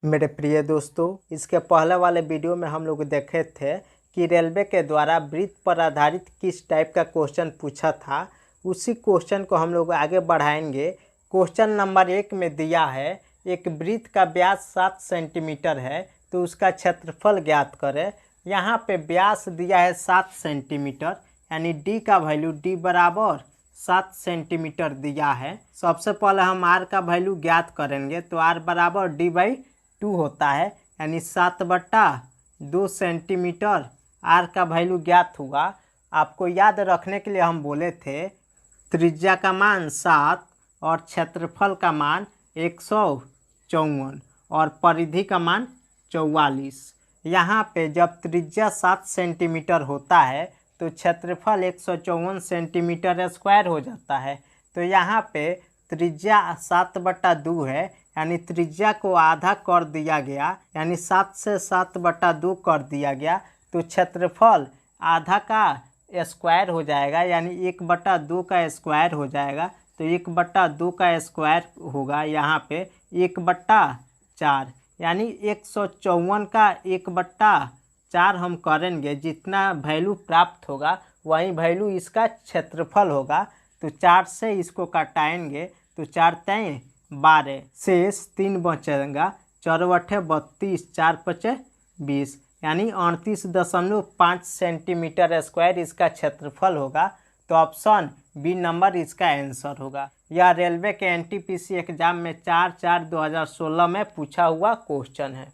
मेरे प्रिय दोस्तों, इसके पहले वाले वीडियो में हम लोग देखे थे कि रेलवे के द्वारा वृत्त पर आधारित किस टाइप का क्वेश्चन पूछा था। उसी क्वेश्चन को हम लोग आगे बढ़ाएंगे। क्वेश्चन नंबर 1 में दिया है एक वृत्त का व्यास 7 सेंटीमीटर है तो उसका क्षेत्रफल ज्ञात करें। यहाँ पे व्यास दिया है 7 सेंटीमीटर, यानी डी का वैल्यू डी बराबर 7 सेंटीमीटर दिया है। सबसे पहले हम आर का वैल्यू ज्ञात करेंगे तो आर बराबर डी बाई 2 होता है, यानी 7/2 सेंटीमीटर आर का वैल्यू ज्ञात हुआ। आपको याद रखने के लिए हम बोले थे त्रिज्या का मान 7 और क्षेत्रफल का मान 154 और परिधि का मान 44। यहाँ पे जब त्रिज्या 7 सेंटीमीटर होता है तो क्षेत्रफल 154 सेंटीमीटर स्क्वायर हो जाता है। तो यहाँ पे त्रिज्या 7/2 है, यानी त्रिज्या को आधा कर दिया गया, यानी 7 से 7/2 कर दिया गया तो क्षेत्रफल आधा का स्क्वायर हो जाएगा, यानी 1/2 का स्क्वायर हो जाएगा। तो 1/2 का स्क्वायर होगा यहाँ पे 1/4, यानी 154 का 1/4 हम करेंगे। जितना वैल्यू प्राप्त होगा वही वैल्यू इसका क्षेत्रफल होगा। तो 4 से इसको काटाएंगे तो 4 3 12, शेष 3 बचेगा, 4 8 32, 4 5 20, यानी 38.5 सेंटीमीटर स्क्वायर इसका क्षेत्रफल होगा। तो ऑप्शन बी नंबर इसका आंसर होगा। यह रेलवे के एनटीपीसी एग्जाम में 4/4/2016 में पूछा हुआ क्वेश्चन है।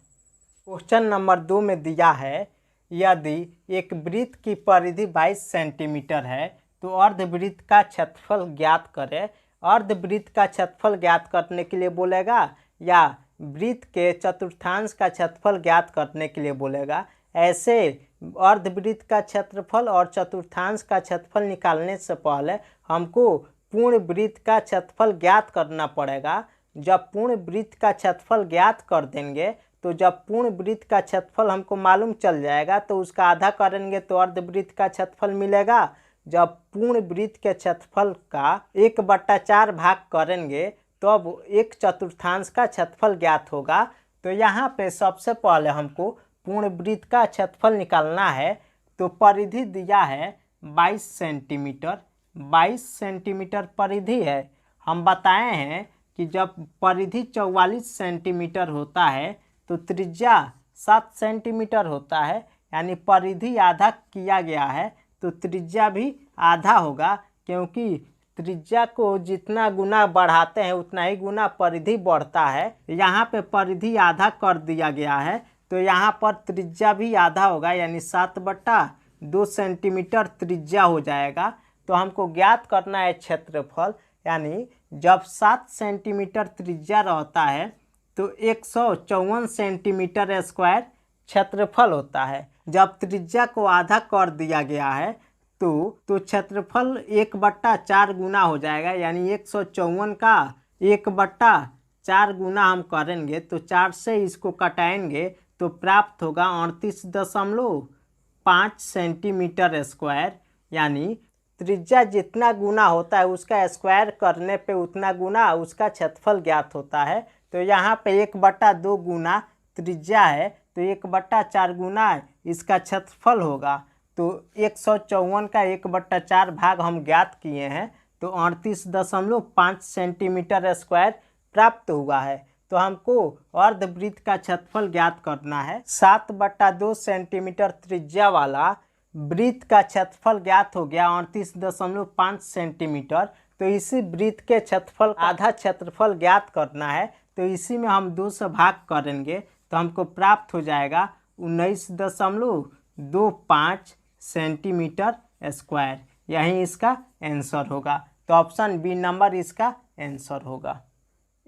क्वेश्चन नंबर 2 में दिया है यदि एक वृत्त की परिधि 22 सेंटीमीटर है तो अर्धवृत्त का क्षेत्रफल ज्ञात करें। अर्धवृत्त का क्षेत्रफल ज्ञात करने के लिए बोलेगा या वृत्त के चतुर्थांश का क्षेत्रफल ज्ञात करने के लिए बोलेगा। ऐसे अर्धवृत्त का क्षेत्रफल और चतुर्थांश का क्षेत्रफल निकालने से पहले हमको पूर्ण वृत्त का क्षेत्रफल ज्ञात करना पड़ेगा। जब पूर्ण वृत्त का क्षेत्रफल ज्ञात कर देंगे तो जब पूर्ण वृत्त का क्षेत्रफल हमको मालूम चल जाएगा तो उसका आधा करेंगे तो अर्धवृत्त का क्षेत्रफल मिलेगा। जब पूर्ण वृत्त के क्षेत्रफल का 1/4 भाग करेंगे तो अब 1/4 का क्षेत्रफल ज्ञात होगा। तो यहाँ पे सबसे पहले हमको पूर्ण वृत्त का क्षेत्रफल निकालना है। तो परिधि दिया है 22 सेंटीमीटर, 22 सेंटीमीटर परिधि है। हम बताए हैं कि जब परिधि 44 सेंटीमीटर होता है तो त्रिज्या 7 सेंटीमीटर होता है, यानी परिधि आधा किया गया है तो त्रिज्या भी आधा होगा, क्योंकि त्रिज्या को जितना गुना बढ़ाते हैं उतना ही गुना परिधि बढ़ता है। यहाँ पे परिधि आधा कर दिया गया है तो यहाँ पर त्रिज्या भी आधा होगा, यानी 7/2 सेंटीमीटर त्रिज्या हो जाएगा। तो हमको ज्ञात करना है क्षेत्रफल, यानी जब 7 सेंटीमीटर त्रिज्या रहता है तो 154 सेंटीमीटर स्क्वायर क्षेत्रफल होता है। जब त्रिज्या को आधा कर दिया गया है तो क्षेत्रफल 1/4 गुना हो जाएगा, यानी 154 का 1/4 गुना हम करेंगे तो 4 से इसको कटाएंगे तो प्राप्त होगा 38.5 सेंटीमीटर स्क्वायर। यानी त्रिज्या जितना गुना होता है उसका स्क्वायर करने पे उतना गुना उसका क्षेत्रफल ज्ञात होता है। तो यहाँ पे 1/2 गुना त्रिज्या है तो 1/4 गुना इसका क्षेत्रफल होगा। तो 154 का 1/4 भाग हम ज्ञात किए हैं तो 38.5 सेंटीमीटर स्क्वायर प्राप्त हुआ है। तो हमको अर्धवृत्त का क्षेत्रफल ज्ञात करना है। 7/2 सेंटीमीटर त्रिज्या वाला वृत्त का क्षेत्रफल ज्ञात हो गया 38.5 सेंटीमीटर। तो इसी वृत्त के क्षेत्रफल आधा क्षेत्रफल ज्ञात करना है, तो इसी में हम 2 से भाग करेंगे तो हमको प्राप्त हो जाएगा 19.25 सेंटीमीटर स्क्वायर। यही इसका आंसर होगा। तो ऑप्शन बी नंबर इसका आंसर होगा।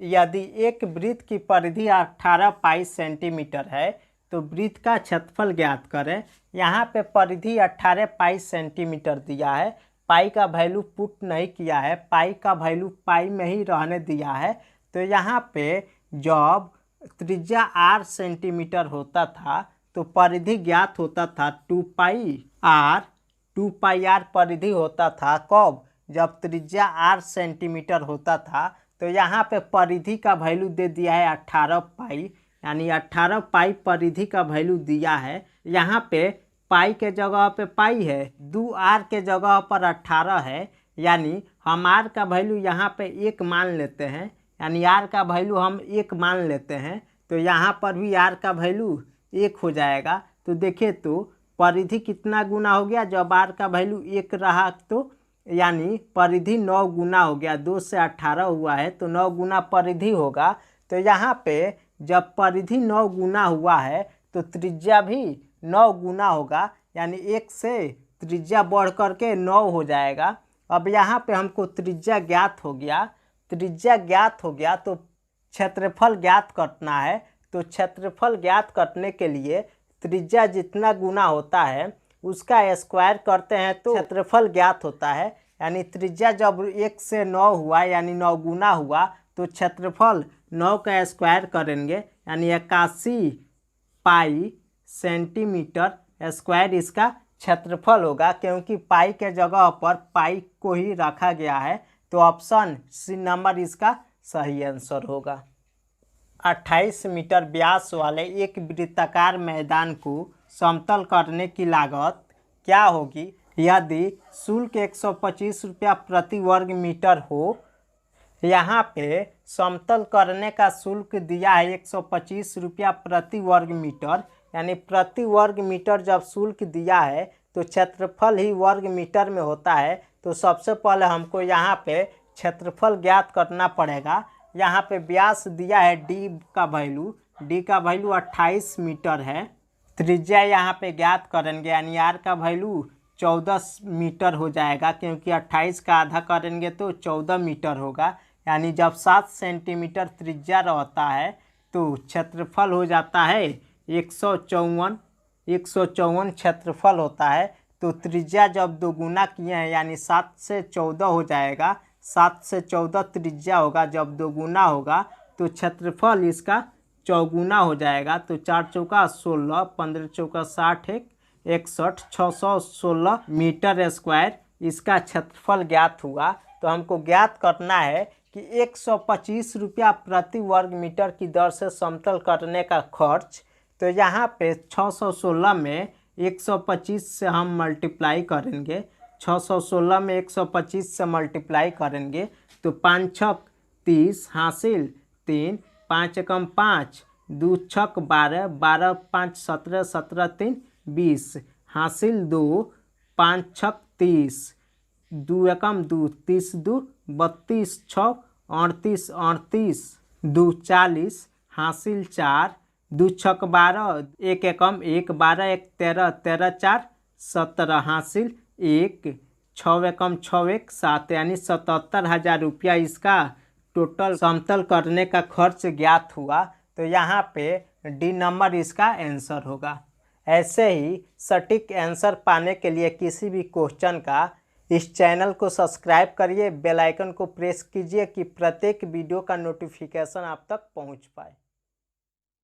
यदि एक वृत्त की परिधि 18 पाई सेंटीमीटर है तो वृत्त का क्षेत्रफल ज्ञात करें। यहाँ पे परिधि 18 पाई सेंटीमीटर दिया है, पाई का वैल्यू पुट नहीं किया है, पाई का वैल्यू पाई में ही रहने दिया है। तो यहाँ पे जब त्रिज्या 8 सेंटीमीटर होता था तो परिधि ज्ञात होता था 2πr, 2πr परिधि होता था। कब? जब त्रिज्या 8 सेंटीमीटर होता था। तो यहाँ पे परिधि का वैल्यू दे दिया है 18 पाई, यानी 18 पाई परिधि का वैल्यू दिया है। यहाँ पे पाई के जगह पे पाई है, 2r के जगह पर 18 है, यानी हम r का वैल्यू यहाँ पे 1 मान लेते हैं, यानी r का वैल्यू हम 1 मान लेते हैं। तो यहाँ पर भी r का वैल्यू 1 हो जाएगा। तो देखिए तो परिधि कितना गुना हो गया, जब r का वैल्यू 1 रहा तो यानी परिधि 9 गुना हो गया, 2 से 18 हुआ है तो 9 गुना परिधि होगा। तो यहाँ पे जब परिधि 9 गुना हुआ है तो त्रिज्या भी 9 गुना होगा, यानी 1 से त्रिज्या बढ़ करके 9 हो जाएगा। अब यहाँ पे हमको त्रिज्या ज्ञात हो गया, त्रिज्या ज्ञात हो गया तो क्षेत्रफल ज्ञात करना है। तो क्षेत्रफल ज्ञात करने के लिए त्रिज्या जितना गुना होता है उसका स्क्वायर करते हैं तो क्षेत्रफल ज्ञात होता है। यानी त्रिज्या जब 1 से 9 हुआ यानी 9 गुना हुआ तो क्षेत्रफल 9 का स्क्वायर करेंगे, यानी 81 पाई सेंटीमीटर स्क्वायर इसका क्षेत्रफल होगा। क्योंकि पाई के जगह पर पाई को ही रखा गया है तो ऑप्शन सी नंबर इसका सही आंसर होगा। 28 मीटर व्यास वाले एक वृत्ताकार मैदान को समतल करने की लागत क्या होगी यदि शुल्क 125 रुपया प्रति वर्ग मीटर हो। यहाँ पे समतल करने का शुल्क दिया है 125 रुपया प्रति वर्ग मीटर, यानी प्रति वर्ग मीटर जब शुल्क दिया है तो क्षेत्रफल ही वर्ग मीटर में होता है। तो सबसे पहले हमको यहाँ पे क्षेत्रफल ज्ञात करना पड़ेगा। यहाँ पे व्यास दिया है डी का वैल्यू 28 मीटर है। त्रिज्या यहाँ पे ज्ञात करेंगे, यानी आर का वैल्यू 14 मीटर हो जाएगा, क्योंकि 28 का आधा करेंगे तो 14 मीटर होगा। यानी जब 7 सेंटीमीटर त्रिज्या रहता है तो क्षेत्रफल हो जाता है 154 क्षेत्रफल होता है। तो त्रिज्या जब 2 गुना किए हैं यानी 7 से 14 हो जाएगा, 7 से 14 त्रिज्या होगा, जब 2 गुना होगा तो क्षेत्रफल इसका 4 गुना हो जाएगा। तो 4 चौका 16, 15 चौका 60, 61, 616 मीटर स्क्वायर इसका क्षेत्रफल ज्ञात हुआ। तो हमको ज्ञात करना है कि 125 रुपया प्रति वर्ग मीटर की दर से समतल करने का खर्च। तो यहाँ पे 616 में 125 से हम मल्टीप्लाई करेंगे, 616 में 125 से मल्टीप्लाई करेंगे तो 5 छक 30 हासिल 3, 5 एकम 5, 2 छक 12, 12 5 17, 17 3 20 हासिल 2, 5 छक 30, 2 एकम 2, 30 2 32, 6 38, 38 2 40 हासिल 4, 2 छक 12, 1 एकम 1, 12 1 13, 13 4 17 हासिल 1, 6 एकम 6 1 7, यानी 77,000 रुपया इसका टोटल समतल करने का खर्च ज्ञात हुआ। तो यहाँ पे डी नंबर इसका आंसर होगा। ऐसे ही सटीक आंसर पाने के लिए किसी भी क्वेश्चन का इस चैनल को सब्सक्राइब करिए, बेल आइकन को प्रेस कीजिए कि प्रत्येक वीडियो का नोटिफिकेशन आप तक पहुँच पाए।